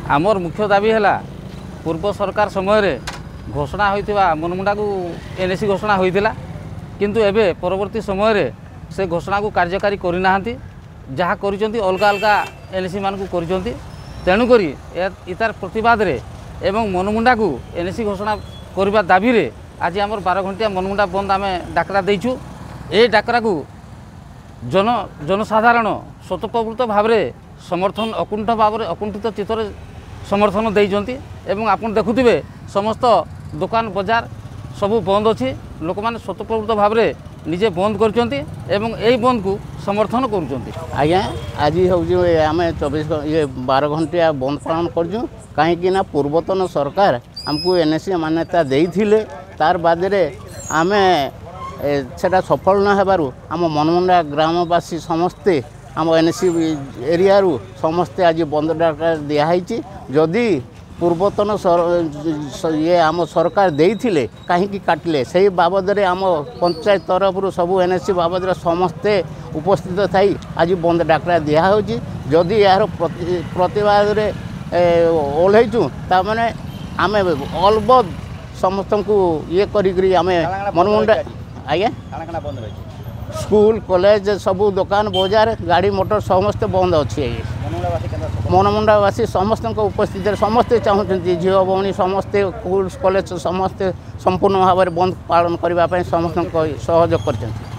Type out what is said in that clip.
आमर मुख्य दाबी है पूर्व सरकार समय घोषणा होता मनमुंडा को एनएसी घोषणा होता किंतु एबे परवर्ती समय से घोषणा को कार्यकारी करना जहाँ कर अलग अलग एनएसी मान कर तेणुक इतार प्रतिवाद रे एवं मनमुंडा को एनएसी घोषणा करने दाबी रे आज आम 12 घंटिया मनमुंडा बंद आम डाकरा देचु। ए डाकरा को जनसाधारण स्वतःप्रवृत्त भाव में समर्थन अकुंठित चित्तर समर्थन देइजंती एवं आपन देखुथिबे समस्त दुकान बाजार सबू बंद अच्छी लोक मैंने स्वतःप्रवृत्त भाव में निजे बंद करचंती एवं यही बंद को समर्थन करुचंती। आज्ञा आज हूँ आम 12 घंटिया बंद पालन करूँ कहीं पूर्वतन सरकार आमको एनएसी मान्यता देइथिले तार बाद आम सेटा सफल न हेबारु आम मनमुंडा ग्रामवासी समस्ते आम एनएसी एरिया समस्ते आज बंद डाका दिखाई जदि पूर्वतन ये आम सरकार देइथिले कहीं काटिले से बाबद आम पंचायत तरफ सबू एनएसी बाबद समस्ते उपस्थित थी आज बंद डाकरा दिखाई जदि यार प्रतिवाद ओल्लैचु ताने आम अलबद समस्त को ये करी आम मनमुंडा आज्ञा स्कूल कॉलेज सबू दुकान बाजार गाड़ी मोटर समस्त बंद अच्छी मनमुंडावासी समस्त उपस्थित समस्ते चाहते झील भौणी समस्ते स्कूल कॉलेज समस्ते संपूर्ण भाव में बंद पालन करने समस्त सहयोग कर।